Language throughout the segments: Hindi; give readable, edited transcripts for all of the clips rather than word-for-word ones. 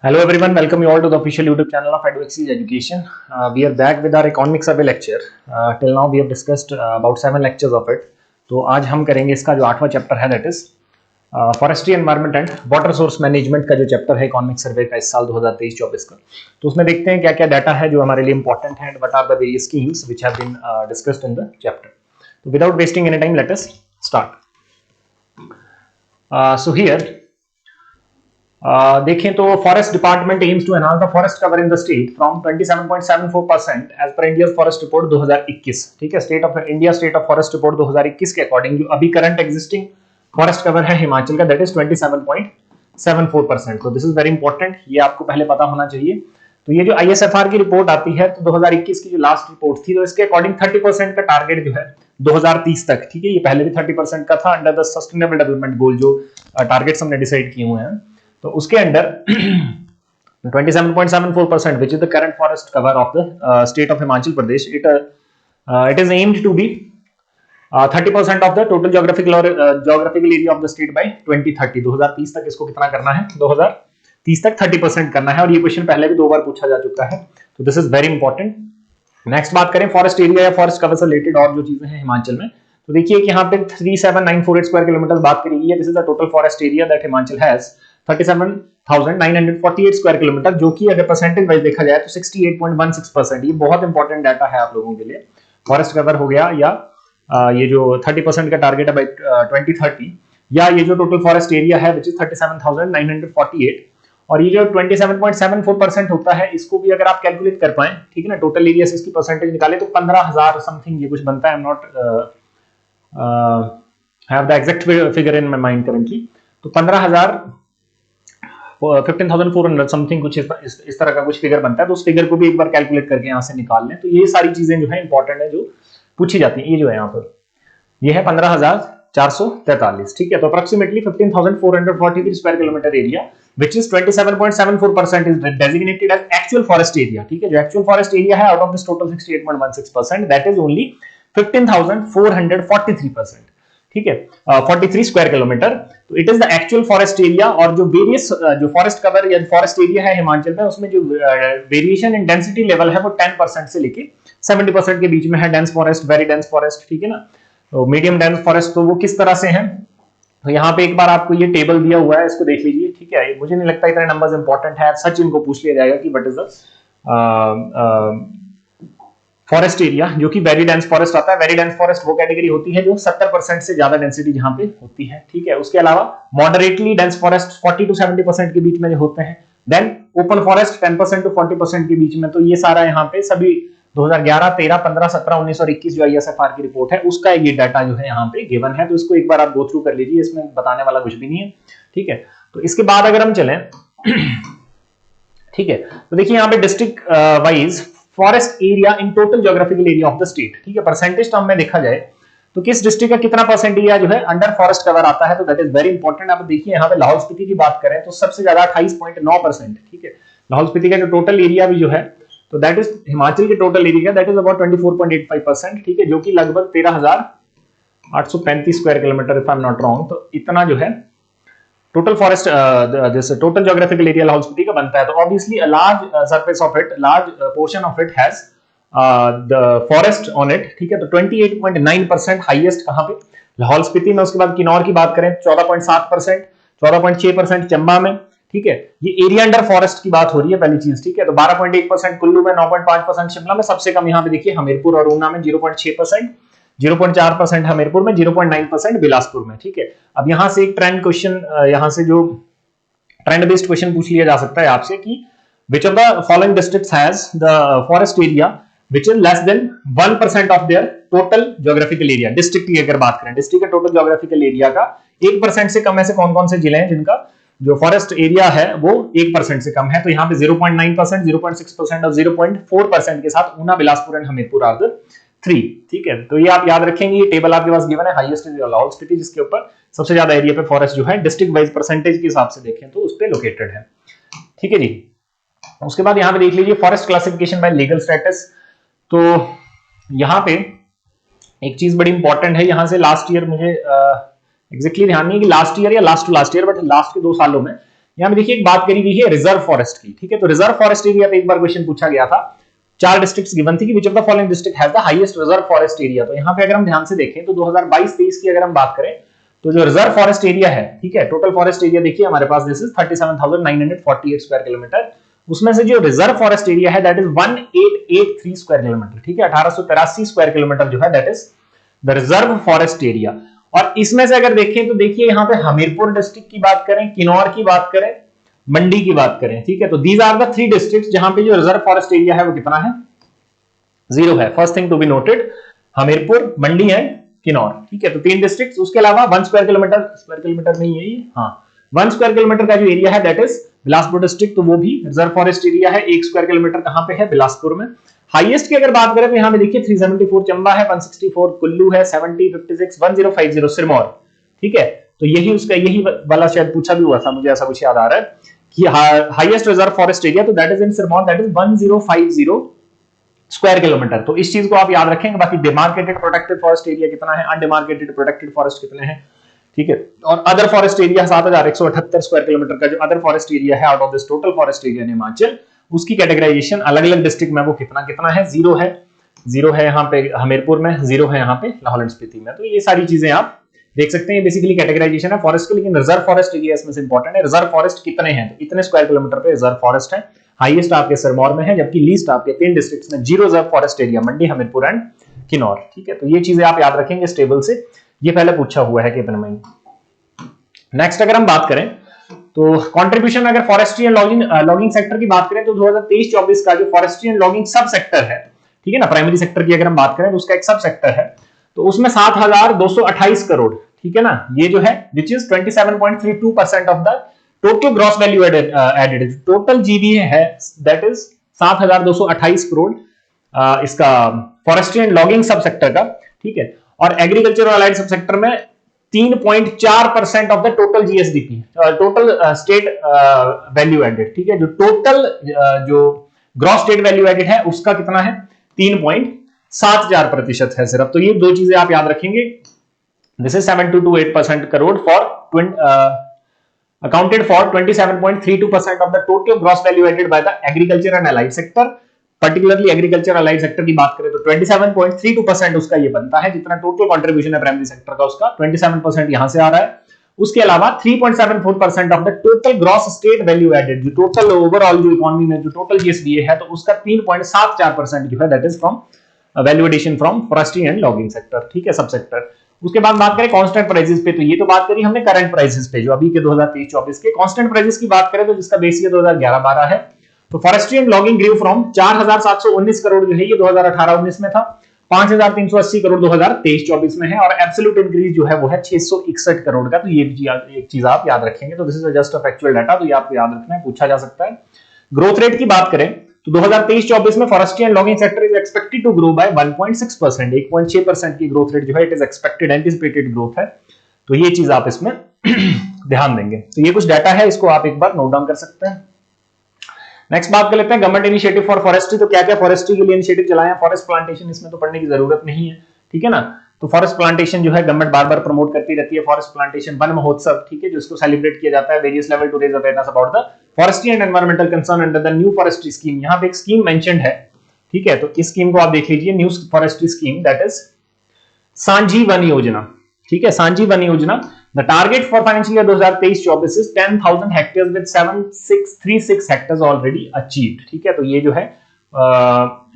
Hello everyone, welcome you all to the official YouTube channel of Advoxys Education. We are back with our economic survey lecture. Till now we have discussed about 7 lectures of it. तो आज हम करेंगे इसका जो 8वां चैप्टर है that is forestry environment and water source management का जो चैप्टर है इकोनॉमिक सर्वे का इस साल 2023-24 का। तो उसमें देखते हैं क्या क्या डाटा है जो हमारे लिए इंपॉर्टेंट है and what are the various schemes which have been discussed in the chapter. तो without wasting any time let us start. So here देखें तो forest department aims to enhance the forest cover in the state from 27.74% as per India forest report 2021। ठीक है, state of India state of forest report 2021 के अकॉर्डिंग जो अभी करंट एग्जिस्टिंग फॉरेस्ट कवर है हिमाचल का दैट इज 27.74%। तो दिस इज वेरी इंपॉर्टेंट, ये आपको पहले पता होना चाहिए। तो ये जो ISFR की रिपोर्ट आती है तो 2021 की जो लास्ट रिपोर्ट थी तो इसके अकॉर्डिंग 30% का टारगेट जो है 2030 तक, ठीक है, ये पहले भी 30% का था under the sustainable development goal जो टारगेट्स हमने डिसाइड किए हुए हैं। तो उसके under 27.74% which is the current forest cover of the state of Himachal Pradesh, it is aimed to be 30% of the total geographical area of the state by 2030। 2030 तक इसको कितना करना है, 2030 तक 30% करना है और ये क्वेश्चन पहले भी 2 बार पूछा जा चुका है। तो this is very important. Next बात करें फॉरेस्ट एरिया या फॉरेस्ट कवर से रिलेटेड और जो चीजें हैं हिमाचल में, तो देखिए कि यहाँ पे 37948 स्क्वायर किलोमीटर बात करेगी। This is the total forest area that Himachal has 37,948 square kilometre, जो कि अगर परसेंटेज वाइज देखा जाए तो 68.16%। ये बहुत इंपॉर्टेंट डाटा है आप लोगों के लिए। फॉरेस्ट कवर हो गया या ये जो 30% का टारगेट है बाय 2030, या ये जो टोटल फॉरेस्ट एरिया है विच इज 37,948, और ये जो 27.74% होता है इसको भी अगर आप कैलकुलेट कर पाए, ठीक है ना, टोटल एरिया से इसकी परसेंटेज निकाले तो 15,000 समथिंग ये कुछ बनता है। I am not have the exact figure in my mind currently. तो 15,400 समथिंग कुछ इस तरह का कुछ फिगर बनता है। तो उस फिगर को भी एक बार कैलकुलेट करके यहाँ से निकाल लें। तो ये सारी चीजें जो है इंपॉर्टेंट है जो पूछी जाती है। ये जो है यहाँ पर ये है 15,443, ठीक है। तो approximately 15,443 square kilometre area which is 27.74% is designated as actual forest area, ठीक है। जो एक्चुअल फॉरेस्ट एरिया है out of this total 68.16% that is only 15,443%, ठीक है, 43 स्क्वायर किलोमीटर। तो it is the actual forest area. और जो वेरियस जो फॉरेस्ट कवर या फॉरेस्ट एरिया है हिमाचल में उसमें जो वेरिएशन इन डेंसिटी लेवल है वो 10% से लेके 70% के बीच में है। Dense forest, very dense forest, ठीक है ना। तो मीडियम डेंस फॉरेस्ट तो वो किस तरह से है, तो यहाँ पे एक बार आपको ये टेबल दिया हुआ है, इसको देख लीजिए, ठीक है। मुझे नहीं लगता इतने नंबर्स इंपॉर्टेंट है, सच इनको पूछ लिया जाएगा कि what is the forest area, जो कि वेरी डेंस फॉरेस्ट आता है। वेरी डेंस फॉरेस्ट वो कैटेगरी होती है जो 70% से ज्यादा डेंसिटी जहां पे होती है, ठीक है। उसके अलावा मॉडरेटली डेंस फॉरेस्ट 40 to 70% के बीच में जो होते हैं। देन ओपन फॉरेस्ट 10% to 40% के बीच में। तो ये सारा यहाँ पे सभी 2011, 13, 15, 17, 19 और 21 जो ISFR की रिपोर्ट है उसका ये डाटा जो है यहाँ पे गिवन है। तो इसको एक बार आप गो थ्रू कर लीजिए, इसमें बताने वाला कुछ भी नहीं है, ठीक है। तो इसके बाद अगर हम चलें ठीक है, तो देखिए यहाँ पे district wise forest area in total geographical area of the state, ठीक है। परसेंटेज टर्म में देखा जाए तो किस डिस्ट्रिक्ट का कितना परसेंट एरिया जो है अंडर फॉरेस्ट कवर आता है, तो दैट इज वेरी इंपॉर्टेंट। आप देखिए यहाँ पे लाहौल स्पीति की बात करें तो सबसे ज्यादा 28.9%, ठीक है। लाहौल स्पीति का जो टोटल एरिया भी जो है तो दैट इज हिमाचल के total area that is about 24.85%, ठीक है, जो कि लगभग 13,835 square kilometre if I am not wrong. तो इतना जो है total forest this total geographical area Lahaul Spiti का बनता है। तो obviously a large surface of it, large portion of it has the forest on it, ठीक है। तो 28.9% हाईएस्ट कहां पे, लाहौल स्पीति में। उसके बाद किन्नौर की बात करें 14.7%, 14.6% चंबा में, ठीक है। ये एरिया अंडर फॉरेस्ट की बात हो रही है पहली चीज, ठीक है। तो 12.1% कुल्लू में, 9.5% शिमला में, सबसे कम यहाँ पे देखिए हमीरपुर और ऊना में 0.6%, 0.4% हमीरपुर में, 0.9% बिलासपुर में, ठीक है। अब यहाँ से एक ट्रेंड क्वेश्चन, यहाँ से जो ट्रेंड बेस्ड क्वेश्चन पूछ लिया जा सकता है आपसे कि which of the following districts has the forest area which is less than 1% of their total geographical area। District की अगर बात करें, डिस्ट्रिक्ट का टोटल ज्योग्राफिकल एरिया का 1% से कम ऐसे कौन कौन से जिले हैं जिनका जो फॉरेस्ट एरिया है वो 1% से कम है। तो यहाँ पे 0.9%, 0.6% और 0.4% के साथ Una, Bilaspur and Hamirpur are the 3, ठीक है। तो ये आप याद रखेंगे, ये टेबल आपके पास गिवन है। हाईएस्ट इज लाहौल स्पीति जिसके ऊपर सबसे ज्यादा एरिया पे फॉरेस्ट जो है डिस्ट्रिक्ट वाइज परसेंटेज के हिसाब से देखें तो उस पे लोकेटेड है, ठीक है जी। उसके बाद यहाँ पे देख लीजिए forest classification bye legal status. तो यहाँ पे एक चीज बड़ी इंपॉर्टेंट है, यहाँ से लास्ट ईयर मुझे एग्जैक्टली ध्यान नहीं है कि लास्ट ईयर या last to last year, but last के 2 सालों में यहाँ पे देखिए एक बात करी गई है रिजर्व फॉरेस्ट की, ठीक है। तो रिजर्व फॉरेस्ट एरिया पे एक बार क्वेश्चन पूछा गया था, 4 डिस्ट्रिक्ट्स गिवन थी कि which of the following district has the highest reserve forest area. तो यहाँ पे अगर हम ध्यान से देखें तो 2022-23 की अगर हम बात करें तो जो रिजर्व फॉरेस्ट एरिया है, ठीक है, टोटल फॉरेस्ट एरिया देखिए हमारे पास दिस इज 37,948 स्क्वायर किलोमीटर, उसमें से जो रिजर्व फॉरेस्ट एरिया है दैट इज 1883 स्क्वायर किलोमीटर, ठीक है, 1883 स्क्वायर किलोमीटर जो है that is the reserve forest area. और इसमें से अगर देखें तो देखिए यहाँ पे हमीरपुर डिस्ट्रिक्ट की बात करें, किन्नौर की बात करें, मंडी की बात करें, ठीक है, तो दीज आर द 3 डिस्ट्रिक्ट्स जहां पे जो रिजर्व फॉरेस्ट एरिया है वो कितना है, 0 है। First thing to be noted, Hamirpur, Mandi and Kinnaur, ठीक है, तो 3 डिस्ट्रिक्ट्स। उसके अलावा 1 स्क्वायर किलोमीटर नहीं है ये, हाँ 1 स्क्वायर किलोमीटर का जो एरिया है दैट इज बिलासपुर डिस्ट्रिक्ट, तो वो भी रिजर्व फॉरेस्ट एरिया है। 1 स्क्वायर किलोमीटर कहां पे है, बिलासपुर में। हाईएस्ट की अगर बात करें तो यहाँ पे देखिए 374 चंबा है, 164 कुल्लू है, 70, 56, 1050 सिरमौर, ठीक है। तो यही उसका यही वाला शायद पूछा भी हुआ था, मुझे ऐसा कुछ याद आ रहा है कि हाईएस्ट रिजर्व फॉरेस्ट एरिया तो that is in Sirmaur, that is 1050 square kilometre. तो इस चीज को आप याद रखेंगे। बाकी डिमार्केटेड प्रोटेक्टेड फॉरेस्ट एरिया कितना है, अनडिमार्केटेड प्रोटेक्टेड फॉरेस्ट कितने हैं, ठीक है। और other forest area 7178 square kilometre का जो अदर फॉरेस्ट एरिया है out of this total forest area in Himachal, उसकी कैटेगराइजेशन अलग अलग डिस्ट्रिक्ट में वो कितना कितना है, 0 है, 0 है यहाँ पे हमीरपुर में, 0 है यहाँ पे लाहौल एंड स्पीति में। तो ये सारी चीजें आप देख सकते हैं, बेसिकली कैटेगराइजेशन है फॉरेस्ट की। लेकिन रिजर्व फॉरेस्ट एरिया इसमें से इंपॉर्टेंट है, रिजर्व फॉरेस्ट कितने हैं, तो इतने स्क्वायर किलोमीटर पे रिजर्व फॉरेस्ट है। हाईएस्ट आपके सिरमौर में है, जबकि लीस्ट आपके 3 डिस्ट्रिक्ट्स में 0 reserve forest area, Mandi, Hamirpur and Kinnaur, ठीक है। तो ये चीजें आप याद रखेंगे इस टेबल से, ये पहले पूछा हुआ है पेपर में। नेक्स्ट अगर हम बात करें तो कंट्रीब्यूशन अगर फॉरेस्ट्री एंड लॉगिंग सेक्टर की बात करें तो 2023-24 का जो forestry and logging sub sector है, ठीक है ना, प्राइमरी सेक्टर की अगर हम बात करें तो उसका एक सब सेक्टर है, तो उसमें 7,228 करोड़, ठीक है ना, ये जो है which is 27.32% of the total gross value added, total GV है दैट इज 7,228 करोड़ इसका forestry and logging sub sector का, ठीक है। और एग्रीकल्चर और अलाइड सब सेक्टर में 3.4% of the total GSDP, total state value added, ठीक है, जो टोटल जो ग्रॉस स्टेट वैल्यू एडेड है उसका कितना है, 3.74% है सिर्फ। तो ये दो चीजें आप याद रखेंगे, this is 7228% crore for accounted for 27.32% of the total gross value added by the agriculture and allied sector, particularly agriculture allied sector की बात करें तो 27.32% उसका ये बनता है, जितना टोटल कंट्रीब्यूशन है प्राइमरी सेक्टर का उसका 27% यहां से आ रहा है। उसके अलावा 3.74% of the total gross state value added, जो टोटल ओवरऑल जो इकोनॉमी में जो टोटल जीएसडीए है तो उसका 3.74% जो है that is from value addition from forestry and logging sector, ठीक है, सब सेक्टर। उसके बाद बात करें कांस्टेंट प्राइसेस पे, तो ये तो बात करी हमने करंट प्राइसेस पे जो अभी के 2023-24 के। कांस्टेंट प्राइसेस की बात करें तो जिसका बेस ईयर 2011-12 है, तो forestry and logging grew from 4,719 crore जो है ये 2018-19 में था, 5,380 करोड़ 2023-24 में है, और एब्सोल्यूट इंक्रीज जो है वो है 661 करोड़ का। तो ये भी एक चीज आप याद रखेंगे, तो this is just a factual data, तो ये आपको याद रखना है, पूछा जा सकता है। ग्रोथ रेट की बात करें तो 2023-24 में forestry and logging sector is expected to grow by 1.6%, 1.6% की ग्रोथ रेट जो है it is expected, anticipated growth है। तो ये चीज आप इसमें ध्यान देंगे। तो ये कुछ डाटा है, इसको आप एक बार नोट डाउन कर सकते हैं। नेक्स्ट बात कर लेते हैं गवर्नमेंट इनिशिएटिव फॉर फॉरेस्ट्री, तो क्या क्या फॉरेस्ट्री के लिए इनिशिएटिव चलाए हैं। फॉरेस्ट प्लांटेशन इसमें तो पढ़ने की जरूरत नहीं है, ठीक है ना, तो फॉरेस्ट प्लांटेशन जो है गवर्नमेंट बार बार प्रमोट करती रहती है। फॉरेस्ट प्लांटेशन वन महोत्सव, ठीक है, जिसको सेलिब्रेट किया जाता है various level to raise awareness about the forestry and environmental concern under the new forestry scheme. यहाँ पे एक स्कीम मेंशन्ड है, ठीक है, तो इस स्कीम को आप देख लीजिए, new forestry scheme that is सांझी वन योजना, ठीक है, सांझी वन योजना। The target for financial year 2023-24 is 10,000 hectares with 7636 hectares already achieved, ठीक है। तो ये जो है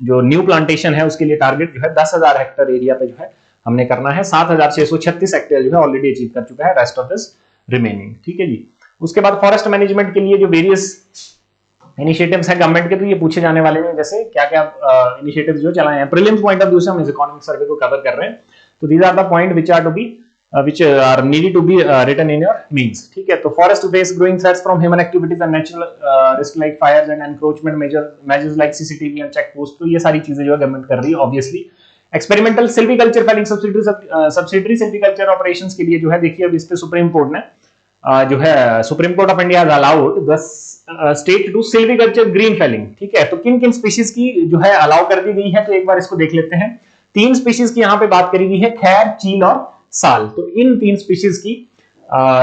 जो न्यू प्लांटेशन है उसके लिए टारगेट जो है 10,000 हेक्टेयर एरिया पे जो है हमने करना है, 7,636 हेक्टेयर जो है ऑलरेडी अचीव कर चुका है, रेस्ट ऑफ दिस रिमेनिंग, ठीक है जी। उसके बाद फॉरेस्ट मैनेजमेंट के लिए जो वेरियस इनिशिएटिव्स हैं गवर्नमेंट के, तो ये पूछे जाने वाले हैं, जैसे क्या क्या इनिशिएटिव्स जो चलाए हैं। प्रीलिम्स पॉइंट ऑफ व्यू से हम इस इकोनॉमिक सर्वे को कवर कर रहे हैं, तो these are the point which are to be which are needed to be written in your means, ठीक है। तो forest face growing threats from human activities and natural risk like fires and encroachment measures like CCTV and check post, तो ये सारी चीजें जो है गवर्नमेंट कर रही है obviously. Experimental silviculture falling subsidiary silviculture operations के लिए जो है देखिए अब इस पे सुप्रीम कोर्ट ने जो है supreme court of India has allowed the state to silviculture green felling, ठीक है। तो किन किन स्पीशीज की जो है अलाउ कर दी गई है, तो एक बार इसको देख लेते हैं। 3 स्पीशीज की यहाँ पे बात करी गई है, खैर, चील और साल। तो इन 3 स्पीशीज की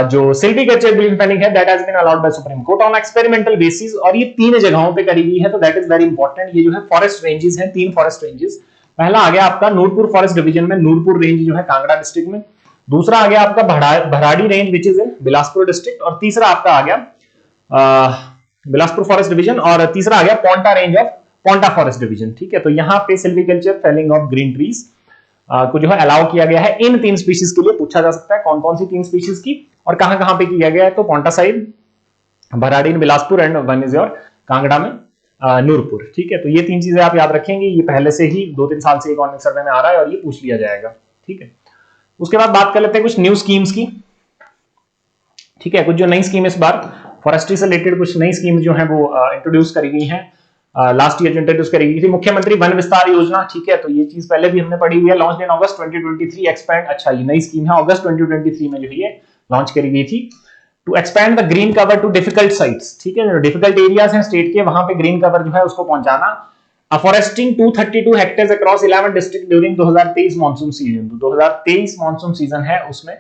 जो सिल्वीकल्चर ग्रीन फैनिंग है that has been allowed by supreme court on experimental basis, और ये 3 जगहों पे करी गई है, तो दैट इज वेरी इंपॉर्टेंट। ये जो है फॉरेस्ट रेंजेस हैं, 3 फॉरेस्ट रेंजेस। पहला आ गया आपका नूरपुर फॉरेस्ट डिवीजन में, नूरपुर रेंज जो है कांगड़ा डिस्ट्रिक्ट में। दूसरा आ गया आपका Bharari range which is in Bilaspur district, और तीसरा आपका आ गया बिलासपुर फॉरेस्ट डिवीजन, और तीसरा आ गया Paonta range of Paonta forest division. ठीक है, तो यहाँ पे silviculture felling of green trees को जो है अलाउ किया गया है इन 3 स्पीशीज के लिए। पूछा जा सकता है कौन कौन सी 3 स्पीशीज की और कहां कहां पे किया गया है, तो Paonta side, Bharari in Bilaspur, and one is your Kangra में नूरपुर। ठीक है, तो ये 3 चीजें आप याद रखेंगे, ये पहले से ही 2-3 साल से इकोनॉमिक सर्वे में आ रहा है और ये पूछ लिया जाएगा। ठीक है, उसके बाद बात कर लेते हैं कुछ न्यू स्कीम्स की। ठीक है, कुछ जो नई स्कीम इस बार फॉरेस्ट्री से रिलेटेड कुछ नई स्कीम जो है वो इंट्रोड्यूस करी गई हैं। लास्ट ईयर इंट्रोड्यूस करी गई थी मुख्यमंत्री वन विस्तार योजना। ठीक है, तो ये चीज पहले भी हमने पढ़ी हुई है। लॉन्च इन अगस्त 2023, एक्सपैंड, अच्छा ये नई स्कीम है, अगस्त 2023 में जो है ये लॉन्च करी गई थी। To expand the green cover to difficult sites. ठीक है, जो डिफिकल्ट एरियाज हैं स्टेट के, वहां पे ग्रीन कवर जो है उसको पहुंचाना। अफॉरेस्टिंग 232 hectares across 11 district during 2023 monsoon season. 2023 monsoon season है, उसमें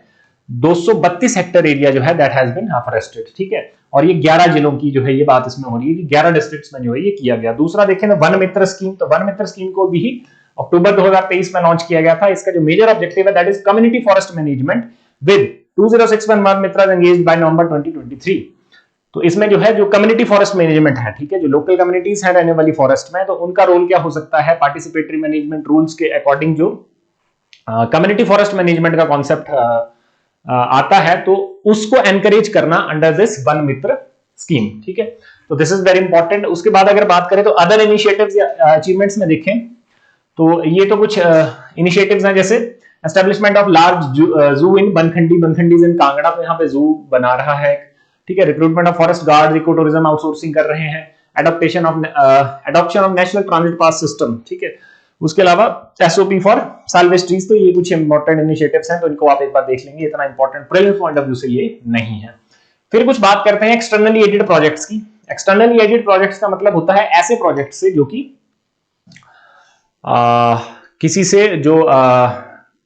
232 हेक्टेयर एरिया जो है दैट हैज बीन अफॉरेस्टेड। ठीक है, और ये 11 जिलों की जो है ये बात इसमें हो रही है कि 11 डिस्ट्रिक्ट्स में जो है ये किया गया। दूसरा देखें तो वन मित्र स्कीम, तो वन मित्र स्कीम को भी अक्टूबर 2023 में लॉन्च किया गया था। इसका जो मेजर ऑब्जेक्टिव है that is community forest management with 20611 Van Mitra engaged by November 2023। तो इसमें जो है जो कम्युनिटी फॉरेस्ट मैनेजमेंट है, ठीक है, जो लोकल कम्युनिटीज है रहने वाली फॉरेस्ट में, तो उनका रोल क्या हो सकता है, पार्टिसिपेटरी मैनेजमेंट रूल्स के अकॉर्डिंग जो कम्युनिटी फॉरेस्ट मैनेजमेंट का कॉन्सेप्ट आता है, तो उसको एनकरेज करना under this one Mitra scheme. ठीक है, तो दिस इज वेरी इंपॉर्टेंट। उसके बाद अगर बात करें तो अदर इनिशिएटिव्स या अचीवमेंट्स में देखें तो ये तो कुछ इनिशिएटिव्स हैं, जैसे एस्टेब्लिशमेंट ऑफ लार्ज जू इन बनखंडी, बनखंडी इन कांगड़ा, तो यहाँ पे जू बना रहा है। ठीक है, recruitment of forest guard, eco tourism outsourcing कर रहे हैं, adoption of national transit pass system. ठीक है, उसके अलावा एसओपी फॉर साल्वेज ट्रीज, तो ये कुछ इंपॉर्टेंट इनिशिएटिव्स हैं, तो इनको आप एक बार देख लेंगे, इतना important prelims point of view से ये नहीं है। फिर कुछ बात करते हैं एक्सटर्नली एडेड प्रोजेक्ट्स की। एक्सटर्नली एडेड प्रोजेक्ट्स का मतलब होता है ऐसे प्रोजेक्ट से जो कि किसी से जो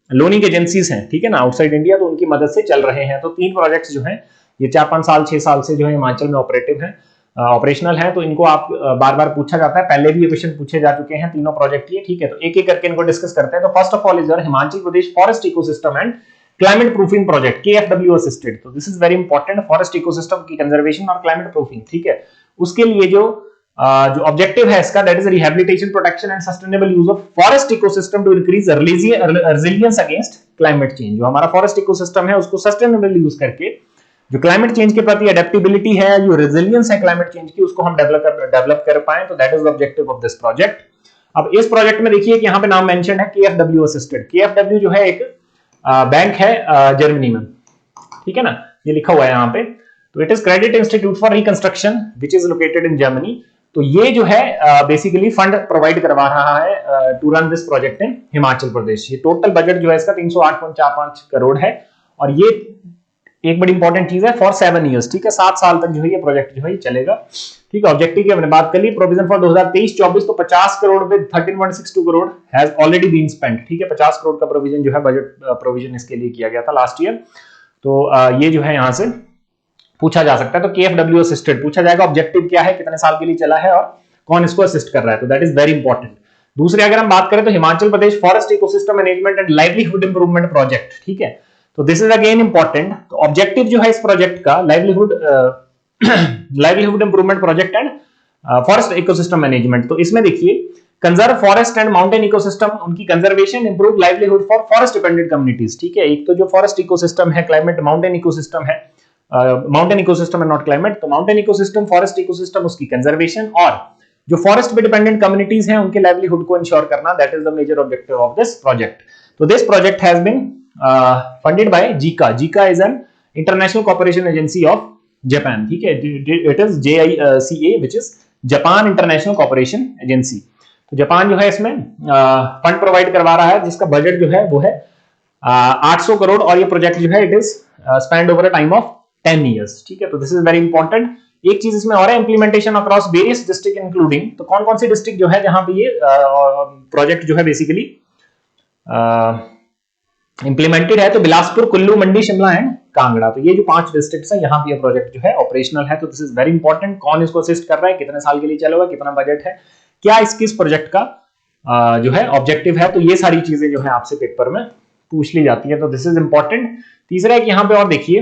लोनिंग एजेंसीज हैं, ठीक है ना, आउटसाइड इंडिया, तो उनकी मदद से चल रहे हैं। तो 3 प्रोजेक्ट्स जो हैं ये 4-5 साल 6 साल से जो है हिमाचल में ऑपरेटिव हैं, ऑपरेशनल है, तो इनको आप बार बार पूछा जाता है, पहले भी ये क्वेश्चन पूछे जा चुके हैं तीनों प्रोजेक्ट ये। ठीक है, तो एक एक करके इनको डिस्कस करते हैं। तो first of all is Himachal Pradesh forest ecosystem and climate proofing project, KFW assisted. तो this is very important, forest ecosystem की कंजर्वेशन और क्लाइमेट प्रूफिंग। ठीक है, उसके लिए जो ऑब्जेक्टिव है इसका that is rehabilitation, protection and sustainable use of forest ecosystem to increase resilience against climate change. जो हमारा फॉरेस्ट इकोसिस्टम है उसको सस्टेनेबल यूज करके जो क्लाइमेट चेंज के प्रति एडेप्टेबिलिटी है, जो रेजिलियंस है क्लाइमेट चेंज की, उसको हम डेवलप कर पाए, तो that is the objective of this project. अब इस प्रोजेक्ट में देखिए कि यहाँ पे नाम मेंशन है KFW असिस्टेड। KFW जो है एक बैंक है जर्मनी में, ठीक है ना, ये लिखा हुआ है यहाँ पे। तो it is credit institute for reconstruction which is located in Germany. तो ये जो है बेसिकली फंड प्रोवाइड करवा रहा है to run this project in Himachal Pradesh. ये टोटल बजट जो है इसका 308.45 करोड़ है, और ये एक बड़ी इंपॉर्टेंट चीज है फॉर 7 इयर्स। ठीक है, 7 साल तक जो है ये प्रोजेक्ट जो है ये चलेगा। ठीक है, ऑब्जेक्टिव की हमने बात कर ली। प्रोविजन फॉर 2023-24 तो 50 crore with 13.62 crore has already been spent. ठीक है, 50 करोड़ का प्रोविजन जो है बजट प्रोविजन इसके लिए किया गया था लास्ट ईयर। तो ये जो है यहां से पूछा जा सकता है। तो KFW असिस्टेड पूछा जाएगा, ऑब्जेक्टिव क्या है, कितने साल के लिए चला है और कौन इसको असिस्ट कर रहा है, तो दैट इज वेरी इंपॉर्टेंट। दूसरे अगर हम बात करें तो Himachal Pradesh forest ecosystem management and livelihood improvement project. ठीक है, तो दिस इज अगेन इंपॉर्टेंट। तो ऑब्जेक्टिव जो है इस प्रोजेक्ट का livelihood improvement project and forest ecosystem management. तो इसमें देखिए conserve forest and mountain ecosystem, उनकी conservation, improve livelihood for forest dependent communities. ठीक है, एक तो जो फॉरेस्ट इकोसिस्टम है, क्लाइमेट माउंटेन इकोसिस्टम है, mountain ecosystem and not climate. तो माउंटेन इकोसिस्टम, फॉरेस्ट इकोसिस्टम, उसकी कंजर्वेशन, और जो फॉरेस्ट पे डिपेंडेंट कम्युनिटीज हैं उनके लाइवलीहुड को इंश्योर करना, that is the major objective of this project. तो this project has been funded by JICA. JICA is an international cooperation agency of Japan. ठीक है, it is JICA which is Japan International Cooperation Agency. तो जापान जो है इसमें फंड प्रोवाइड करवा रहा है, जिसका बजट जो है वो है 800 करोड़, और ये प्रोजेक्ट जो है it is spend over a time of 10 years. ठीक है, तो दिस इज वेरी इंपॉर्टेंट। एक चीज इसमें और है, implementation across various district including, तो कौन कौन सी डिस्ट्रिक्ट जो है जहां पे ये प्रोजेक्ट जो है बेसिकली इंप्लीमेंटेड है, तो बिलासपुर, कुल्लू, मंडी, शिमला एंड कांगड़ा। तो ये जो 5 डिस्ट्रिक्ट्स हैं यहाँ पे ये प्रोजेक्ट जो है ऑपरेशनल है। तो दिस इज वेरी इंपॉर्टेंट, कौन इसको असिस्ट कर रहा है, कितने साल के लिए चलेगा, कितना बजट है, क्या किस प्रोजेक्ट का जो है ऑब्जेक्टिव है। तो ये सारी चीजें जो है आपसे पेपर में पूछ ली जाती है। तो दिस इज इंपॉर्टेंट। तीसरा है कि यहाँ पे और देखिए,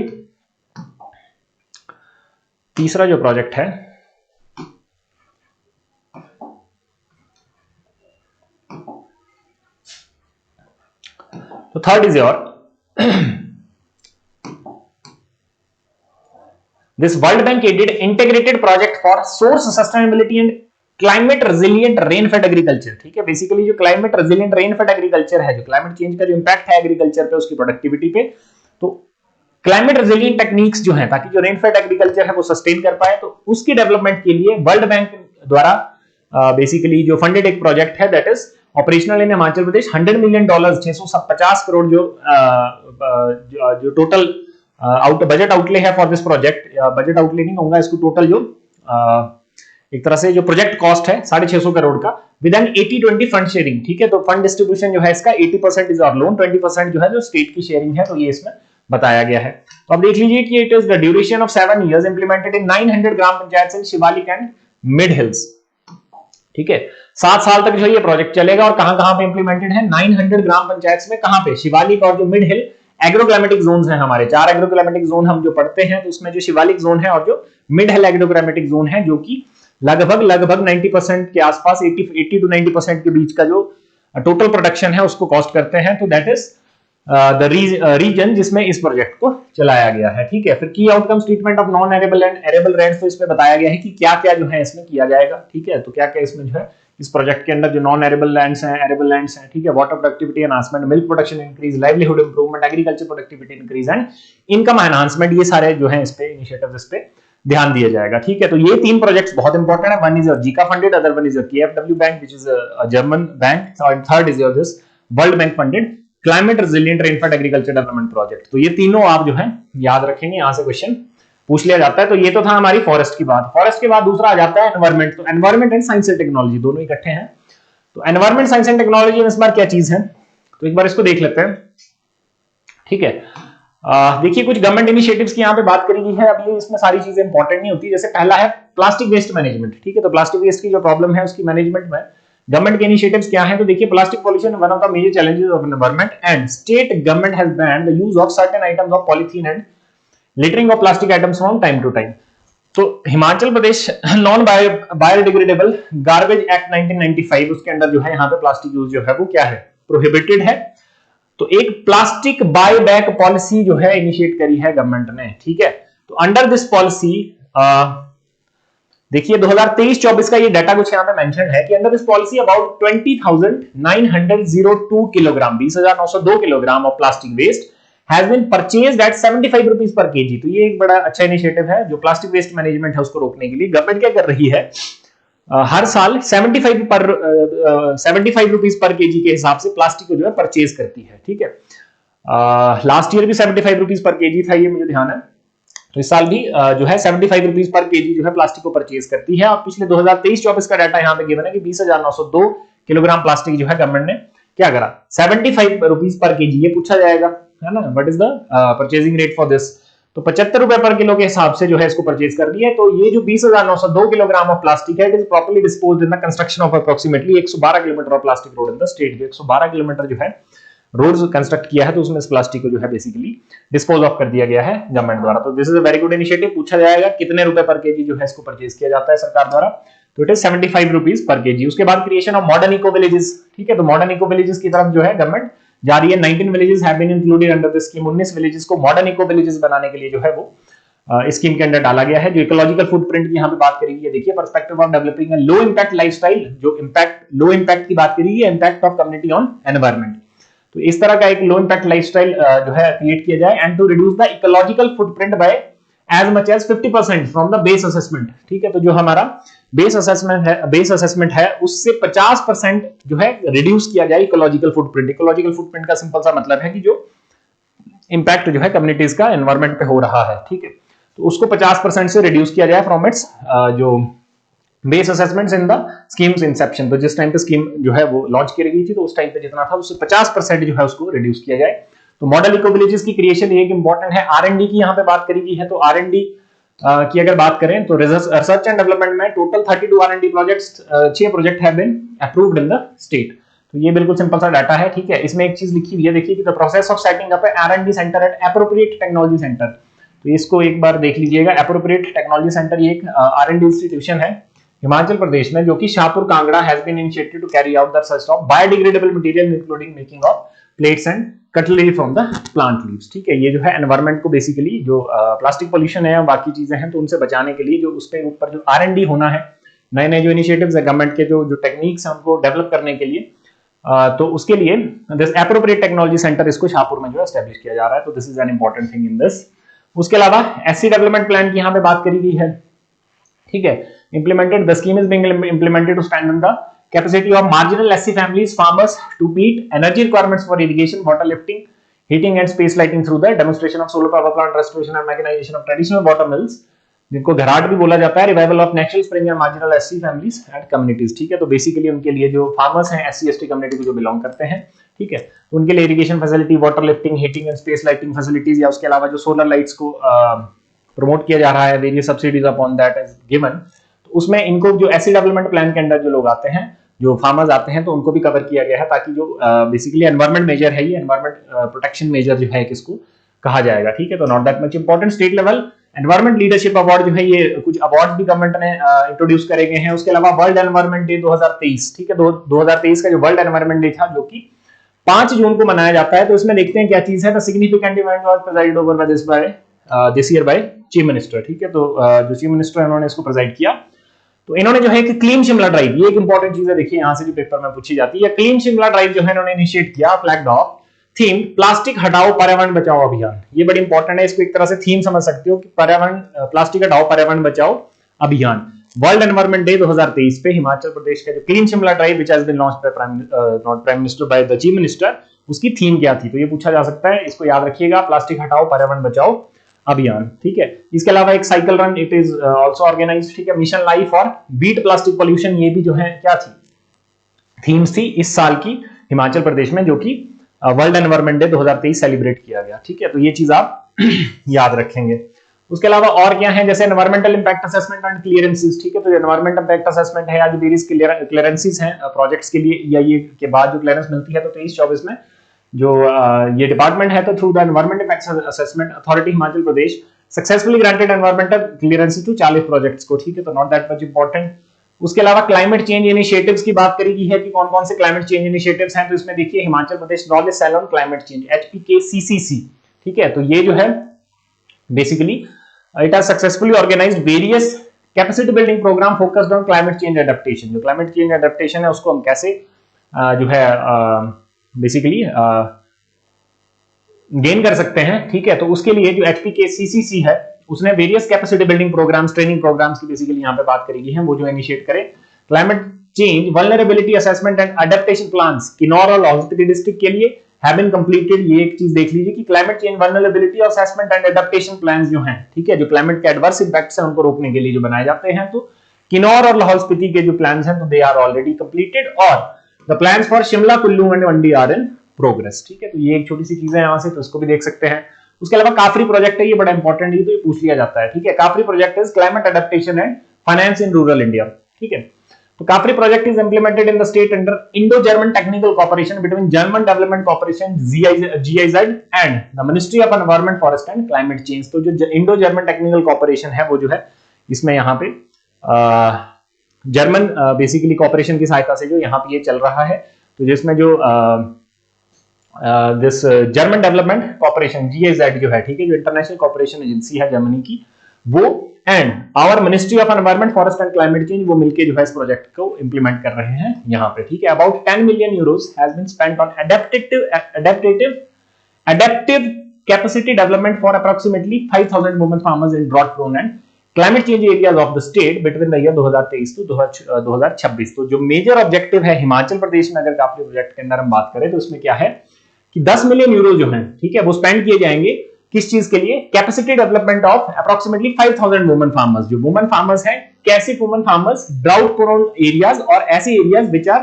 तीसरा जो प्रोजेक्ट है तो third is your this world bank aided integrated project for source sustainability and climate resilient rain fed agriculture. ठीक है, बेसिकली जो climate resilient rain fed agriculture है, जो क्लाइमेट चेंज का जो इंपैक्ट है एग्रीकल्चर पे, उसकी प्रोडक्टिविटी पे, तो क्लाइमेट रेजिलिएंट टेक्निक्स जो है ताकि जो रेन फेड एग्रीकल्चर है वो सस्टेन कर पाए, तो उसकी डेवलपमेंट के लिए वर्ल्ड बैंक द्वारा बेसिकली जो फंडेड एक प्रोजेक्ट है that is operational in Himachal Pradesh. $100 million 650 crore जो टोटल बजट आउटले है for this project. Budget outlay नहीं होगा इसको, टोटल जो एक तरह से जो प्रोजेक्ट कॉस्ट है 650 करोड़ का, विद एन 80-20 फंड शेयरिंग। ठीक है, तो फंड डिस्ट्रीब्यूशन जो है इसका 80% इज और लोन, 20% जो है जो स्टेट की शेयरिंग है, तो ये इसमें बताया गया है। तो अब देख लीजिए कि it is the duration of 7 years implemented in 900 gram panchayat in Shivalik and mid hills. ठीक है, 7 साल तक जो ये प्रोजेक्ट चलेगा और कहां-कहां पे इंप्लीमेंटेड है, 900 ग्राम पंचायत में, कहां पे, शिवालिक और जो मिड हिल एग्रोक्लाइमेटिक जोन्स हैं हमारे, 4 एग्रोक्लाइमेटिक जोन हम जो पढ़ते हैं, तो उसमें जो शिवालिक जोन है और जो मिड हिल एग्रोक्लाइमेटिक जोन है, जो कि लगभग 90% के आसपास, 80 to 90% के बीच का जो टोटल प्रोडक्शन है उसको कॉस्ट करते हैं। तो दैट इज द रीजन जिसमें इस प्रोजेक्ट को चलाया गया है। ठीक है, फिर की outcomes treatment of non arable and arable lands, तो इसमें बताया गया है कि क्या क्या जो है इसमें किया जाएगा। ठीक है, तो क्या क्या इसमें जो है इस प्रोजेक्ट के अंदर जो नॉन एरेबल लैंड्स हैं, एरेबल लैंड्स हैं, ठीक है, water productivity enhancement, milk production increase, livelihood improvement, agriculture productivity increase and income enhancement, ये सारे जो है इस पे इनिशिएटिव्स इस पे ध्यान दिया जाएगा। ठीक है, तो ये 3 प्रोजेक्ट्स बहुत इंपॉर्टेंट है। One is your JICA funded, other one is your केएफडब्ल्यू bank which is a German bank, और third is your this world bank funded climate resilient rain fed agriculture development project. तो ये तीनों आप जो है याद रखेंगे, यहां से क्वेश्चन पूछ लिया जाता है। तो ये तो था हमारी फॉरेस्ट की बात। फॉरेस्ट के बाद दूसरा आ जाता है एनवायरमेंट। तो environment and science and technology दोनों इकट्ठे हैं। तो एनवायरमेंट, साइंस एंड टेक्नोलॉजी में इस बार क्या चीज है, तो एक बार इसको देख लेते हैं। ठीक है, देखिए कुछ गवर्नमेंट इनिशिएटिव्स की यहाँ पे बात करी गई है। अब ये इसमें सारी चीजें इंपॉर्टेंट नहीं होती। जैसे पहला है प्लास्टिक वेस्ट मैनेजमेंट। ठीक है, तो प्लास्टिक वेस्ट की जो प्रॉब्लम है उसकी मैनेजमेंट में गवर्नमेंट के इनिशिएटिव्स क्या है, तो देखिए plastic pollution one of the major challenges of environment and state government has banned the use of certain items of polythene and littering of plastic items from time to time. तो Himachal Pradesh non biodegradable garbage act 1995 उसके अंदर जो है यहाँ पे प्लास्टिक यूज जो है वो क्या है, प्रोहिबिटेड है। तो एक प्लास्टिक बाय बैक पॉलिसी जो है इनिशिएट करी है गवर्नमेंट ने। ठीक है, तो अंडर दिस पॉलिसी देखिए 2023-24 का ये डाटा कुछ यहाँ पे मेंशन है कि under this policy about 20,902 kilogram 20,902 kilogram of plastic waste has been purchased at 75 rupees per KG. तो ये एक बड़ा अच्छा इनिशिएटिव है जो प्लास्टिक वेस्ट मैनेजमेंट है उसको रोकने के लिए। गवर्नमेंट क्या कर रही है, हर साल 75 रुपीज पर केजी के हिसाब से प्लास्टिक को जो है परचेज करती है। ठीक है, लास्ट ईयर भी 75 रुपीज पर केजी था, ये मुझे ध्यान है। तो इस साल भी जो है 75 रुपीज पर केजी जो है प्लास्टिक को परचेज करती है। और पिछले 2023-24 का डाटा यहाँ पे गिवन है कि 20,902 किलोग्राम प्लास्टिक जो है गवर्नमेंट ने क्या करा, 75 रुपीज पर केजी। ये पूछा जाएगा है ना, what is the purchasing rate for this. तो 75 रुपए पर किलो के हिसाब से जो है इसको परचेज कर दिया है। तो ये जो 20,902 किलोग्राम ऑफ प्लास्टिक है, it is properly disposed in the construction of approximately 112 kilometre of plastic road in the state. 112 kilometre जो है रोड्स कंस्ट्रक्ट किया है, तो उसमें इस प्लास्टिक को जो है बेसिकली डिस्पोज ऑफ कर दिया गया है गवर्नमेंट द्वारा। तो this is a very good initiative. पूछा जाएगा कितने रुपए पर केजी जो है इसको परचेज किया जाता है सरकार द्वारा, तो it is 75 rupees per KG. उसके बाद creation of modern eco villages. ठीक है, तो मॉडर्न इको विलेजेस की तरफ जो है गवर्नमेंट जा रही है। 19 villages have been included under this scheme. 19 villages को मॉडर्न इको विलेजेस बनाने के लिए जो है वो स्कीम के अंदर डाला गया है। जो इकोलॉजिकल फुटप्रिंट की यहाँ पे बात करेगी, देखिए perspective of developing a low impact lifestyle. जो इंपैक्ट लो इंपैक्ट की बात करेगी, impact of community on environment. तो इस तरह का एक लो इंपैक्ट लाइफस्टाइल जो है क्रिएट किया जाए and to reduce the ecological footprint by as much as 50% from the base assessment. ठीक है, तो जो हमारा बेस असेसमेंट है उससे 50% जो है रिड्यूस किया जाए इकोलॉजिकल फुटप्रिंट। इकोलॉजिकल फुटप्रिंट का सिंपल सा मतलब है कि जो इंपैक्ट जो है कम्युनिटीज का एनवायरमेंट पे हो रहा है। ठीक है, तो उसको 50% से रिड्यूस किया जाए फ्रॉम इट्स जो base assessments in the schemes Inception. तो जिस टाइम पे स्कीम जो है वो लॉन्च की गई थी, तो उस टाइम पे जितना था उससे 50% जो है उसको रिड्यूस किया जाए। तो मॉडल इको विलेजेस की क्रिएशन एक इंपॉर्टेंट है। R&D की यहाँ पे बात करी गई है, तो R&D की अगर बात करें तो रिसर्च एंड डेवलपमेंट में total 32 R&D projects, 6 project have been approved in the state. तो ये बिल्कुल सिंपल सा डाटा है, ठीक है। इसमें एक चीज लिखी हुई है, देखिए कि the process of setting up R&D centre at appropriate technology centre. तो इसको एक बार देख लीजिएगा। एप्रोप्रिएट टेक्नोलॉजी सेंटर ये एक R&D इंस्टीट्यूशन है हिमाचल प्रदेश में, जो कि Shahpur Kangra has been initiated to carry out the research of biodegradable material including making of plates and cutlery from the plant leaves, ठीक है। ये जो है एनवायरमेंट को बेसिकली जो प्लास्टिक पोल्यूशन है और बाकी चीजें हैं तो उनसे बचाने के लिए जो उस पे ऊपर जो R&D होना है, नए नए जो इनिशिएटिव्स है गवर्नमेंट के, जो टेक्निक्स हैं उनको डेवलप करने के लिए, तो उसके लिए दिस एप्रोप्रिएट टेक्नोलॉजी सेंटर इसको शाहपुर में जो एस्टैब्लिश किया जा रहा है। तो this is an important thing in this. उसके अलावा SC डेवलपमेंट प्लान की यहाँ पे बात करी गई है, ठीक है। Implemented, the scheme is being implemented to strengthen the capacity of marginal SC families, farmers to meet energy requirements for irrigation, water lifting, heating and space lighting through the demonstration of solar power plant restoration and mechanization of traditional water mills, जिनको घराट भी बोला जाता है, revival of natural spring and marginal SC families and communities, ठीक है। तो बेसिकली उनके लिए जो फार्मर्स हैं SC ST कम्युनिटी को जो बिलोंग करते हैं, ठीक है, तो उनके लिए irrigation facility, water lifting, heating and space lighting facilities, या उसके अलावा जो सोलर लाइट्स को प्रमोट किया जा रहा है, various subsidies upon that is given, तो उसमें इनको जो SC डेवलपमेंट प्लान के अंदर जो लोग आते हैं, जो फार्मर्स आते हैं, तो उनको भी कवर किया गया है, ताकि जो बेसिकली एनवायरमेंट मेजर है, ये एनवायरमेंट प्रोटेक्शन मेजर जो है किसको कहा जाएगा, ठीक है। तो not that much important. State level environment leadership award जो है, ये कुछ अवार्ड भी गवर्नमेंट ने इंट्रोड्यूस करे गए हैं। उसके अलावा वर्ल्ड एनवायरमेंट डे 2023, ठीक है, 2023 का जो वर्ल्ड एनवायरमेंट डे था, जो कि 5 जून को मनाया जाता है, तो इसमें देखते हैं क्या चीज है। The significant event was presided over by this year by chief minister, ठीक है। तो जो चीफ मिनिस्टर है उन्होंने इसको प्रेसाइड किया। तो इन्होंने जो है कि क्लीन शिमला ड्राइव, ये एक इंपॉर्टेंट चीज है, देखिए यहां से जो पेपर में पूछी जाती है, क्लीन शिमला ड्राइव जो है इन्होंने इनिशिएट किया, फ्लैग्ड ऑफ थीम प्लास्टिक हटाओ पर्यावरण बचाओ अभियान। ये बड़ी इंपॉर्टेंट है, इसको एक तरह से थीम समझ सकते हो कि पर्यावरण, प्लास्टिक हटाओ पर्यावरण बचाओ अभियान। वर्ल्ड एनवायरमेंट डे 2023 पे हिमाचल प्रदेश का जो clean Shimla drive which has been launched by not prime minister by the chief minister, उसकी थीम क्या थी, तो ये पूछा जा सकता है, इसको याद रखिएगा, प्लास्टिक हटाओ पर्यावरण बचाओ अभियान, ठीक है। इसके अलावा एक cycle run it is also organised, ठीक है। मिशन लाइफ और बीट प्लास्टिक पोल्यूशन, ये भी जो है क्या थी, थीम्स थी इस साल की हिमाचल प्रदेश में, जो कि वर्ल्ड एनवायरमेंट डे 2023 सेलिब्रेट किया गया, ठीक है। तो ये चीज आप याद रखेंगे। उसके अलावा और क्या है, जैसे environmental impact assessment and clearances, ठीक है। तो एनवायरमेंटल इंपैक्ट असेसमेंट है, आज वेरियस क्लियरेंसेस हैं प्रोजेक्ट्स के लिए, या ये के बाद जो क्लियरेंस मिलती है, तो 23-24 में जो ये डिपार्टमेंट है, तो through the environment impact assessment authority Himachal Pradesh successfully granted environmental clearances to 40 projects को, ठीक है। तो नॉट दैट मच इंपॉर्टेंट। उसके अलावा क्लाइमेट चेंज इनिशिएटिव्स की बात करी गई है कि कौन कौन से क्लाइमेट चेंज इनिशिएटिव्स हैं, तो इसमें देखिए Himachal Pradesh knowledge cell on climate change HPKCCC, ठीक है। तो ये जो है basically it has successfully organised various capacity building programme focused on climate change adaptation. जो क्लाइमेट चेंज एडेप्टेशन है उसको हम कैसे जो है बेसिकली गेन कर सकते हैं, ठीक है। तो उसके लिए जो HPKCCC है उसने various capacity building programmes, training programmes की बेसिकली यहाँ पे बात करी गई है, वो जो इनिशिएट करे। Climate change vulnerability assessment and adaptation plans Kinnaur और लाहौल स्पीति डिस्ट्रिक्ट के लिए हैव बीन कंप्लीटेड। ये एक चीज देख लीजिए कि climate change vulnerability assessment and adaptation plans जो हैं, ठीक है, जो क्लाइमेट के एडवर्स इंपैक्ट्स हैं उनको रोकने के लिए जो बनाए जाते हैं, तो किन्नौर और लाहौल स्पीति के जो प्लान्स हैं तो दे आर ऑलरेडी कंप्लीटेड, और the plans for Shimla, Kullu and Mandi are in progress, ठीक है। तो ये एक छोटी सी चीज है यहाँ से, तो इसको भी देख सकते हैं। उसके अलावा काफरी प्रोजेक्ट है, ये बड़ा इंपॉर्टेंट है, तो ये पूछ लिया जाता है, ठीक है। CAFRI project is climate adaptation and finance in rural India, ठीक है। तो CAFRI project is implemented in the state under Indo German technical cooperation between German development corporation GIZ and the ministry of environment, forest and climate change. तो जो इंडो जर्मन टेक्निकल कोऑपरेशन है वो जो है इसमें यहाँ पे जर्मन बेसिकली कॉर्पोरेशन की सहायता से जो यहाँ पे ये चल रहा है, तो जिसमें जो this German development corporation GIZ जो है, ठीक है, जो इंटरनेशनल कॉर्पोरेशन एजेंसी है जर्मनी की, वो and our ministry of environment, forest and climate change, वो मिलके जो है इस प्रोजेक्ट को इंप्लीमेंट कर रहे हैं यहाँ पे, ठीक है। About 10 million euros has been spent on adaptive capacity development for approximately 5,000 women farmers in drought prone and climate change areas of the state between the year 2023 to 2026। तो जो मेजर ऑब्जेक्टिव है हिमाचल प्रदेश में, अगर काफी प्रोजेक्ट के अंदर हम बात करें तो उसमें क्या है कि 10 मिलियन यूरो जो है, ठीक है, वो स्पेंड किए जाएंगे किस चीज के लिए, capacity development of approximately 5,000 women farmers. जो वुमेन फार्मर्स हैं, कैसे women farmers, drought prone areas और ऐसे areas which are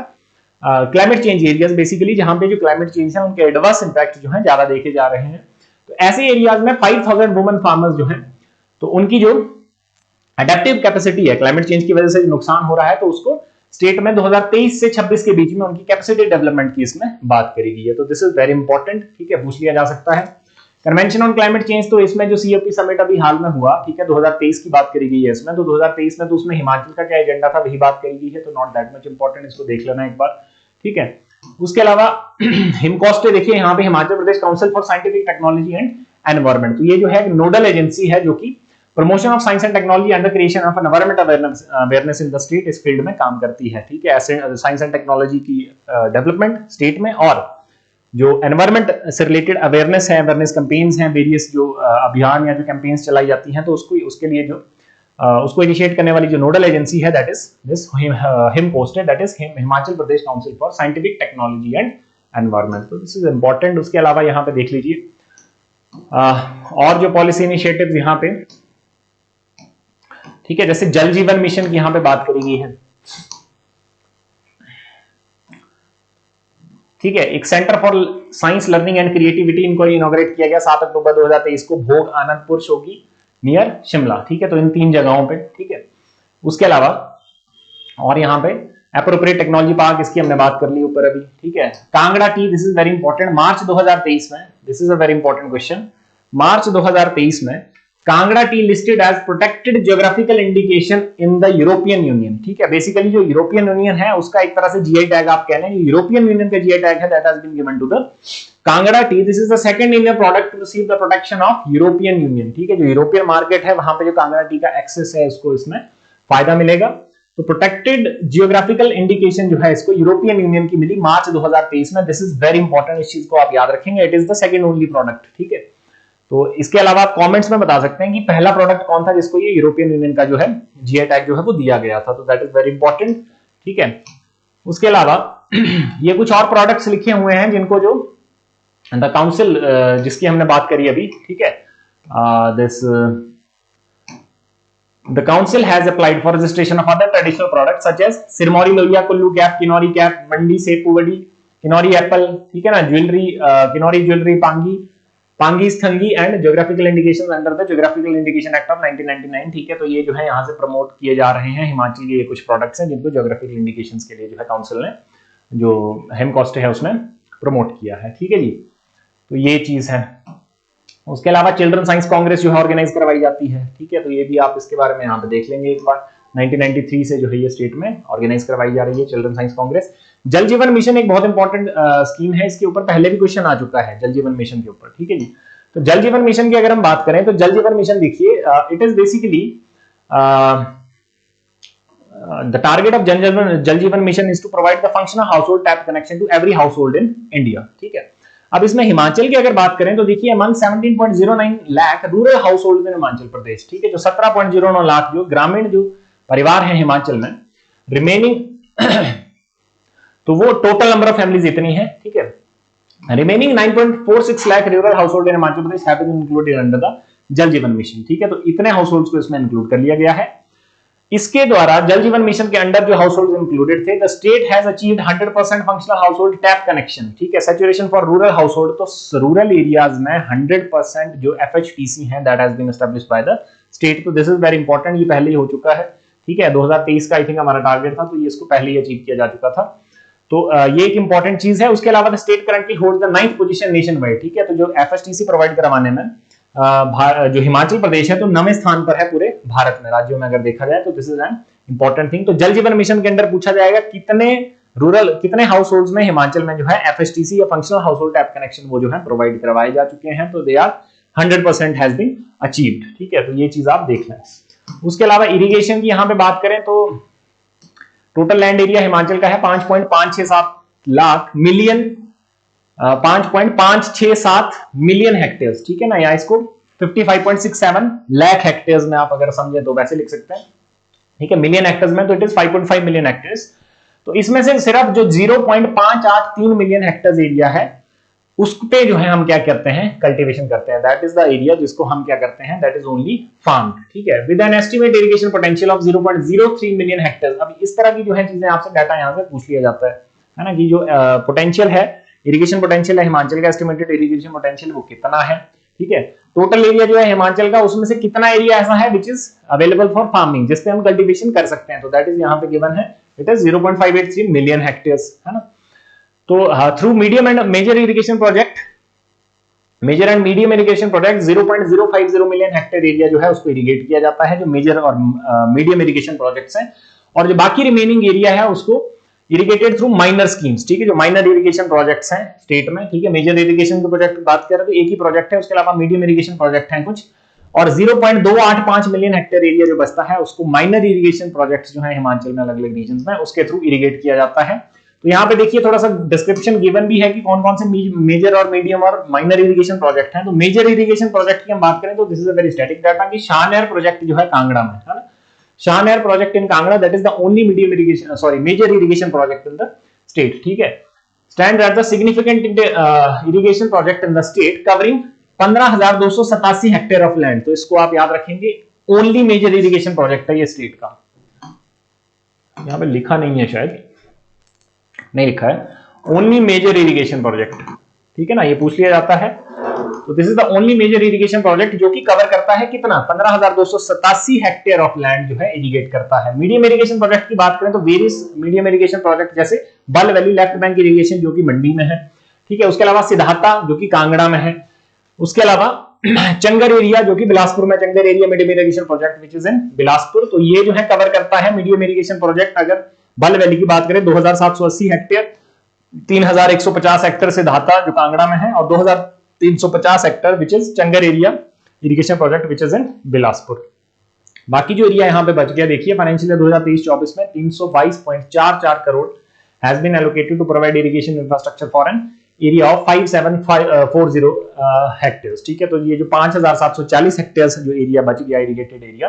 climate change areas, basically जहां पे जो क्लाइमेट चेंज है उनके एडवर्स इंपैक्ट जो है ज्यादा देखे जा रहे हैं। तो ऐसे एरियाज में 5000 वुमेन फार्मर्स जो है, तो उनकी जो अडेप्टिव कैपेसिटी है, क्लाइमेट चेंज की वजह से नुकसान हो रहा है, तो उसको स्टेट में 2023 से 26 के बीच में उनकी कैपेसिटी डेवलपमेंट की इसमें बात करी गई है। तो दिस इज वेरी इंपॉर्टेंट, ठीक है, पूछ लिया जा सकता है। कन्वेंशन ऑन क्लाइमेट चेंज, तो इसमें जो सीओपी समिट अभी हाल में हुआ, ठीक है, 2023 की बात करी गई है इसमें। तो 2023 में तो उसमें हिमाचल का क्या एजेंडा था वही बात करी गई है, तो नॉट दैट मच इंपॉर्टेंट, इसको देख लेना एक बार, ठीक है। उसके अलावा हिमकॉस्ट देखिए, यहाँ पे Himachal Pradesh council for scientific technology and environment, तो ये जो है नोडल एजेंसी है जो कि promotion of science and technology and the creation of environment awareness in the state, इस फील्ड में काम करती है, ठीक है। ऐसे साइंस एंड टेक्नोलॉजी की डेवलपमेंट स्टेट में, और जो एनवायरमेंट से रिलेटेड अवेयरनेस है, अवेयरनेस कैंपेन्स हैं, वेरियस जो अभियान या जो कैंपेन्स चलाई जाती हैं, तो उसके लिए जो उसको इनिशिएट करने वाली जो नोडल एजेंसी है, दैट इज दिस हिमकोस्ट है, that is Himachal Pradesh council for scientific technology and environment. तो दिस इज इंपॉर्टेंट। उसके अलावा यहाँ पे देख लीजिए और जो पॉलिसी इनिशिएटिव्स यहाँ पे, ठीक है, जैसे जल जीवन मिशन की यहाँ पे बात करी गई है, ठीक है। एक centre for science learning and creativity इनको इनॉग्रेट किया गया 7 अक्टूबर 2023 को, भोग, आनंदपुर, शोगी नियर शिमला, ठीक है। तो इन 3 जगहों पे, ठीक है। उसके अलावा और यहाँ पे एप्रोप्रिएट टेक्नोलॉजी पार्क, इसकी हमने बात कर ली ऊपर अभी, ठीक है। Kangra tea, this is very important, March 2023 में, this is a very important question, March 2023 में Kangra tea listed as protected geographical indication in the European Union, ठीक है। बेसिकली जो यूरोपियन यूनियन है उसका एक तरह से जीआई टैग आप कह लें, यूरोपियन यूनियन का जीआई टैग है, that has been given to the Kangra tea. This is the second Indian product to receive the protection of European Union, ठीक है। जो यूरोपियन मार्केट है वहां पे जो कांगड़ा टी का एक्सेस है, उसको इसमें फायदा मिलेगा। तो प्रोटेक्टेड जियोग्राफिकल इंडिकेशन जो है इसको यूरोपियन यूनियन की मिली मार्च 2023 में। दिस इज वेरी इंपॉर्टेंट, इस चीज को आप याद रखेंगे, it is the second only product, ठीक है। तो इसके अलावा आप कमेंट्स में बता सकते हैं कि पहला प्रोडक्ट कौन था जिसको ये यूरोपियन यूनियन का जो है जीआई टैग जो है वो दिया गया था, तो दैट इज वेरी इंपॉर्टेंट, ठीक है। उसके अलावा ये कुछ और प्रोडक्ट्स लिखे हुए हैं जिनको जो द काउंसिल जिसकी हमने बात करी अभी, ठीक है, this the council has applied for registration of other traditional products such as Sirmauri लोहिया, कुल्लू कैप, किन्नौरी कैप, मंडी सेब पुवड़ी, किन्नौरी एप्पल, ठीक है ना, ज्वेलरी, किन्नौरी ज्वेलरी, पांगी स्थंगी and geographical indications under the geographical indication act of 1999, ठीक है। तो ये जो है यहाँ से प्रमोट किए जा रहे हैं हिमाचल के ये कुछ प्रोडक्ट्स हैं जिनको ज्योग्राफिकल इंडिकेशंस के लिए जो है काउंसिल ने जो हिमकॉस्ट है उसमें प्रमोट किया है, ठीक है जी। तो ये चीज है। उसके अलावा चिल्ड्रन साइंस कांग्रेस जो है ऑर्गेनाइज करवाई जाती है, ठीक है। तो ये भी आप इसके बारे में यहाँ पे देख लेंगे एक बार, 1993 से जो है ये स्टेट में ऑर्गेनाइज करवाई जा रही है चिल्ड्रन साइंस कांग्रेस। जल जीवन मिशन एक बहुत इंपॉर्टेंट स्कीम है, इसके ऊपर पहले भी क्वेश्चन आ चुका है जल जीवन मिशन के ऊपर, ठीक है जी। तो जल जीवन मिशन की अगर हम बात करें तो जल जीवन मिशन देखिए, it is basically the target of जल Jeevan mission is to provide the functional household tap connection to every household in India, ठीक है। अब इसमें हिमाचल की अगर बात करें तो देखिए among 17.09 lakh rural household in Himachal Pradesh, ठीक है, जो 17.09 लाख जो ग्रामीण जो परिवार है हिमाचल में, रिमेनिंग तो वो टोटल नंबर ऑफ फैमिलीज इतनी है, ठीक है। Remaining 9.46 lakh rural household in Himachal Pradesh have been included under the Jal Jeevan mission, ठीक है। तो इतने हाउस होल्ड्स को इसमें इंक्लूड कर लिया गया है। इसके द्वारा जल जीवन मिशन के अंडर जो हाउस होल्ड इंक्लूडेड थे, the state has achieved 100% functional household tap connection, ठीक है। Saturation for rural household, तो रूरल एरियाज में 100% जो एफएचटीसी है that has been established by the state. तो दिस इज वेरी इंपॉर्टेंट, ये पहले ही हो चुका है, ठीक है। 2023 का आई थिंक हमारा टारगेट था, तो ये इसको पहले ही अचीव किया जा चुका था। तो ये एक इंपॉर्टेंट चीज है। उसके अलावा the state currently holds the 9th position nation wide, ठीक है। तो जो एफएचटीसी प्रोवाइड करवाने में जो हिमाचल प्रदेश है तो 9वें स्थान पर है पूरे भारत में, राज्यों में अगर देखा जाए तो this is an important thing. तो जल जीवन मिशन के अंदर पूछा जाएगा कितने हाउस होल्ड्स में हिमाचल में जो है एफएचटीसी या functional household tap connection वो जो है प्रोवाइड करवाए जा चुके हैं, तो they are 100% has been achieved, ठीक है। तो ये चीज आप देख लें। उसके अलावा इरिगेशन की यहां पे बात करें तो टोटल लैंड एरिया हिमाचल का है 5.567 लाख मिलियन 5.567 मिलियन हेक्टेयर्स, ठीक है ना, या इसको 55.67 लाख हेक्टेयर्स में आप अगर समझे तो वैसे लिख सकते हैं, ठीक है। मिलियन हेक्टेयर्स में तो इट इज 5.5 मिलियन हेक्टेयर्स। तो इसमें से सिर्फ जो 0.583 मिलियन हेक्टेयर्स एरिया है उस पे जो है हम क्या करते हैं, कल्टीवेशन करते हैं, दैट इज द एरिया जिसको हम क्या करते हैं, दैट इज ओनली फार्म, ठीक है, with an estimate irrigation potential of 0.03 million hectares. अब इस तरह की जो है चीजें आपसे डाटा यहां से पूछ लिया जाता है, है ना, कि जो पोटेंशियल है, इरिगेशन पोटेंशियल है हिमाचल का, एस्टिमेटेड इरिगेशन पोटेंशियल वो कितना है, ठीक है। टोटल एरिया जो है हिमाचल का, उसमें से कितना एरिया ऐसा है which is available for farming, जिसपे हम कल्टीवेशन कर सकते हैं, तो दैट इज यहाँ पे गिवन है, इट इज 0.583 मिलियन हेक्टेयर्स, है ना। तो through medium and major irrigation project, major and medium irrigation project 0.050 million hectare area जो है उसको इरिगेट किया जाता है, जो मेजर और मीडियम इरिगेशन प्रोजेक्ट्स हैं, और जो बाकी रिमेनिंग एरिया है उसको इरिगेटेड थ्रू माइनर स्कीम्स, ठीक है, जो माइनर इरिगेशन प्रोजेक्ट्स हैं स्टेट में, ठीक है। मेजर इरिगेशन के प्रोजेक्ट की बात करें तो एक ही प्रोजेक्ट है, उसके अलावा मीडियम इरिगेशन प्रोजेक्ट हैं कुछ, और 0.285 मिलियन हेक्टेयर एरिया जो बचता है उसको माइनर इरिगेशन प्रोजेक्ट्स जो है हिमाचल में अलग अलग रीजन में उसके थ्रू इरिगेट किया जाता है। तो यहाँ पे देखिए थोड़ा सा डिस्क्रिप्शन गिवन भी है कि कौन कौन से मेजर और मीडियम और माइनर इरिगेशन प्रोजेक्ट हैं। तो मेजर इरिगेशन प्रोजेक्ट की हम बात करें तो this is a very static data कि शाहनहर प्रोजेक्ट जो है कांगड़ा में, है ना, Shahnahar project in Kangra, that is the only medium irrigation sorry major irrigation project in the state, ठीक है। Stand at the significant irrigation project in the state covering 15,287 hectare of land. तो इसको आप याद रखेंगे, ओनली मेजर इरिगेशन प्रोजेक्ट है ये स्टेट का। यहां पे लिखा नहीं है, शायद नहीं लिखा है, ओनली मेजर इरिगेशन प्रोजेक्ट, ठीक है ना, ये पूछ लिया जाता है। तो this is the only major irrigation project जो कि कवर करता है कितना, 15,287 हेक्टेयर ऑफ लैंड जो है इरिगेट करता है। मीडियम इरिगेशन प्रोजेक्ट की बात करें तो वेरियस मीडियम इरिगेशन प्रोजेक्ट जैसे बल वैली लेफ्ट बैंक इरिगेशन जो कि मंडी में है, ठीक है, उसके अलावा सिद्धाता जो कि कांगड़ा में है, उसके अलावा चंगर एरिया जो कि बिलासपुर में, Changar area medium irrigation project which is in Bilaspur. तो ये जो है कवर करता है मीडियम इरिगेशन प्रोजेक्ट। अगर बल वैली की बात करें 2,780 हेक्टेयर, 3,150 हेक्टेयर सिद्धाता जो कांगड़ा में है, और 2,350 hectare which is Changar area irrigation project which is in Bilaspur. बाकी जो एरिया यहां पे बच गया देखिए, फाइनेंशियल ईयर 2023-24 में 322.44 crore has been allocated to provide irrigation infrastructure for an area of 5740 hectares, ठीक है। तो ये जो 5,740 हेक्टेयर्स जो एरिया बच गया इरिगेटेड एरिया,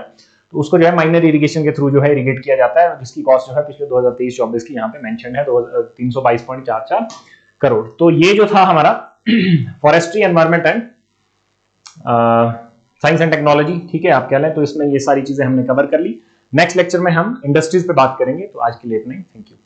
तो उसको जो है माइनर इरिगेशन के थ्रू जो है इरिगेट किया जाता है, जिसकी कॉस्ट जो है पिछले 2023-24 की यहाँ पे मेंशन है 322.44 करोड़। तो ये जो था हमारा forestry environment and science and technology, ठीक है, आप कह लें, तो इसमें ये सारी चीजें हमने कवर कर ली। नेक्स्ट लेक्चर में हम इंडस्ट्रीज पे बात करेंगे। तो आज के लिए इतना ही, थैंक यू।